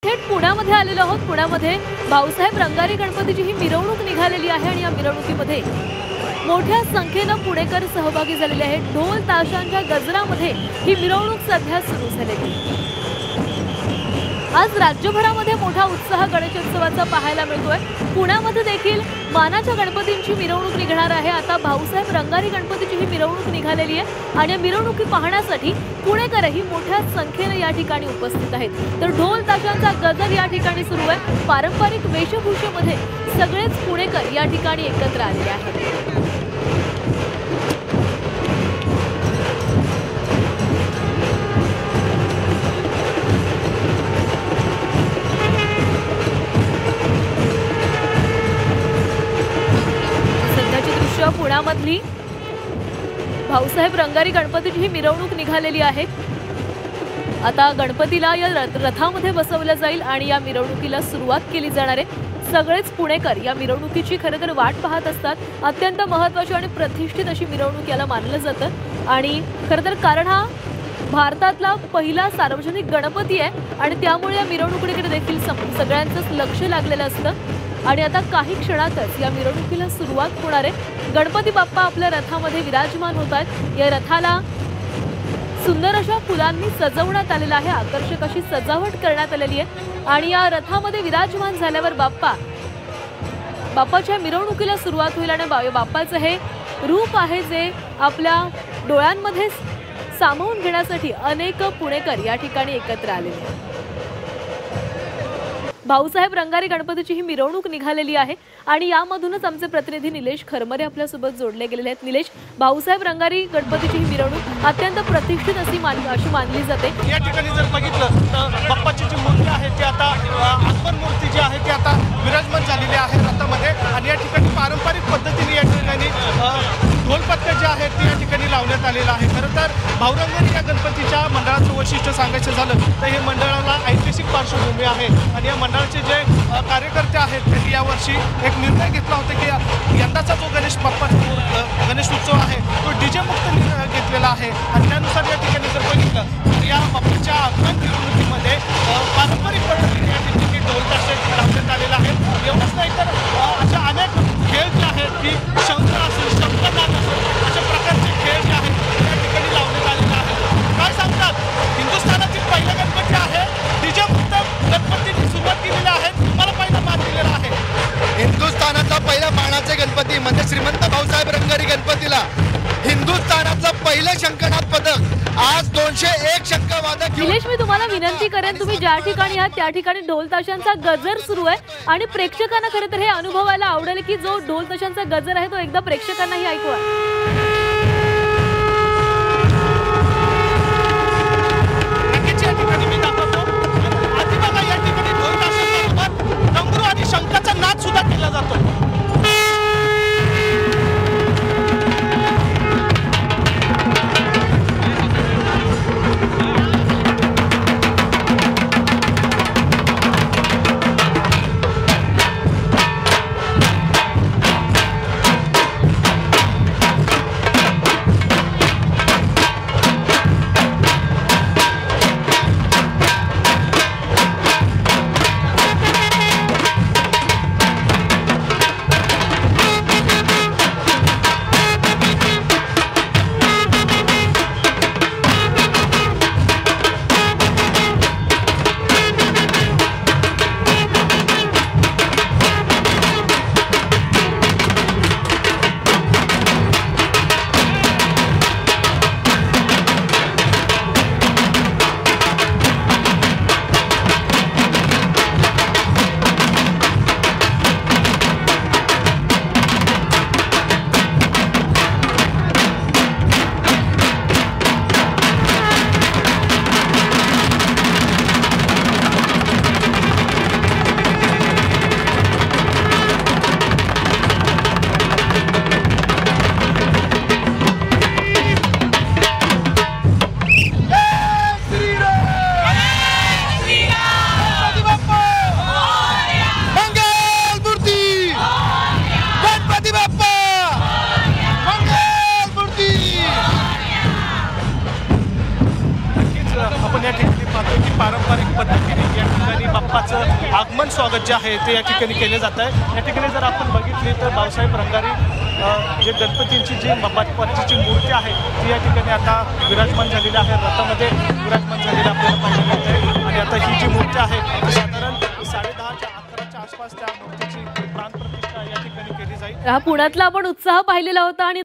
थेट पुण्यामध्ये आलेलो आहोत। पुण्यामध्ये भाऊसाहेब रंगारी गणपतीची ही मिरवणूक निघालेली आहे आणि या मिरवणुकीमध्ये मोठ्या संख्येने पुणेकर सहभागी झालेले आहेत। ढोल ताशांच्या गजरामध्ये ही मिरवणूक सध्या सुरू झालेली आहे। आज राज्यभरामध्ये मोठा उत्साह गणेशोत्सवाचा पाहायला मिळतोय। पुण्यामध्ये देखील मानाच्या गणपतींची मिरवणूक निघणार आहे। आता भाऊसाहेब रंगारी गणपतीची ही मिरवणूक निघालेली आहे आणि या मिरवणुकी पाहण्यासाठी पुणेकरही मोठ्या संख्येने या ठिकाणी उपस्थित आहेत। तर ढोल ताशांचा गजर या ठिकाणी सुरू आहे। पारंपरिक वेशभूषेमध्ये सगळेच पुणेकर या ठिकाणी एकत्र आलेले आहेत। पुण्यामधली भाऊसाहेब रंगारी गणपतीची ही मिरवणूक निघालेली आहे। आता गणपतीला या रथामध्ये बसवलं जाईल आणि या मिरवणुकीला सुरुवात केली जाणार आहे। सगळेच पुणेकर या मिरवणुकीची खरं तर वाट पाहत असतात। अत्यंत महत्त्वाची आणि प्रतिष्ठित अशी मिरवणूक याला मानलं जातं आणि खरं तर कारण हा भारतातला पहिला सार्वजनिक गणपती आहे आणि त्यामुळे या मिरवणुकीकडे देखील सगळ्यांचंच लक्ष लागलेलं असतं। आणि आता काही क्षणातच या मिरवणुकीला सुरुवात होणार आहे। गणपती बाप्पा आपल्या रथामध्ये विराजमान होत आहेत। या रथाला सुंदर अशा फुलांनी सजवण्यात आलेलं आहे। आकर्षक अशी सजावट करण्यात आलेली आहे आणि या रथामध्ये विराजमान झाल्यावर बाप्पाच्या मिरवणुकीला सुरुवात होईल आणि बाप्पाचं हे रूप आहे जे आपल्या डोळ्यांमध्ये सामावून घेण्यासाठी अनेक पुणेकर या ठिकाणी एकत्र आलेले आहेत। भाऊसाहेब रंगारी गणपतीची ही मिरवणूक निघालेली आहे आणि यामधूनच आमचे प्रतिनिधी निलेश खरमरे आपल्यासोबत जोडले गेलेले आहेत। निलेश, भाऊसाहेब रंगारी गणपतीची ही मिरवणूक अत्यंत प्रतिष्ठित अशी मानली जाते। या ठिकाणी जर बघितलं तर बाप्पाची जी मूर्ती आहे ती आता आगमन मूर्ती जी आहे ती आता विराजमान झालेली आहे रथामध्ये आणि या ठिकाणी पारंपरिक पद्धतीने या ठिकाणी ढोलपथक जे आहेत ते या ठिकाणी लावण्यात आलेलं आहे। खरं तर भाऊरंगारी या गणपतीच्या मंडळाचं वैशिष्ट्य सांगायचं झालं तर हे मंडळाला ऐतिहासिक पार्श्वभूमी आहे आणि या मंडळाचे जे कार्यकर्ते आहेत त्यांनी यावर्षी एक निर्णय घेतला होता की यंदाचा जो गणेश उत्सव आहे तो डीजे मुक्त घेतलेला आहे आणि त्यानुसार या ठिकाणी जर बघितलं तर या बाप्पाच्या आगमन मिरवणुकीमध्ये पारंपरिक पद्धतीने या ठिकाणी ढोल ताशे लावण्यात आलेला आहे। एवढंच नाही तर अशा अनेक खेळ जे आहेत की शंख असेल शंखनाद असेल अशा प्रकारचे खेळ जे आहेत त्या ठिकाणी लावण्यात आलेले आहेत। काय सांगतात, हिंदुस्थानातील पहिला गणपती आहे डीजे मुक्त गणपतीची सुरुवात केलेली आहे। तुम्हाला पहिला मान दिलेला आहे। हिंदुस्थानातला पहिला मानाचे गणपती म्हणजे श्रीमंत भाऊसाहेब रंगारी गणपतीला हिंदुस्थानातलं पहिलं शंखनाद पदक आज 201 शंखवादक। निलेश, मी तुम्हाला विनंती करेन तुम्ही ज्या ठिकाणी आहात त्या ठिकाणी ढोल ताशांचा गजर सुरू आहे आणि प्रेक्षकांना खरं तर हे अनुभवायला आवडेल की जो ढोल ताशांचा गजर आहे तो एकदा प्रेक्षकांनाही ऐकवा। नक्कीच या ठिकाणी मी दाखवतो आधी बघा या ठिकाणी ढोल ताशांबरोबर डमरू आणि शंखाचा नाद सुद्धा केला जातो। स्वरूपाचं आगमन स्वागत जे आहे ते या ठिकाणी केले जात आहे. या ठिकाणी जर आपण बघितली तर भाऊसाहेब रंगारी जे गणपतींची जी बाप्पाची मूर्ती आहे ती या ठिकाणी आता विराजमान झालेली आहे, रथामध्ये विराजमान झालेली आपल्याला पाहायला मिळते. आणि आता ही जी मूर्ती आहे साधारण 10:30 11च्या आसपास त्या मूर्तीची प्राणप्रतिष्ठा या ठिकाणी केली जाईल. हा पुण्यातला आपण उत्साह पाहिलेला होता आणि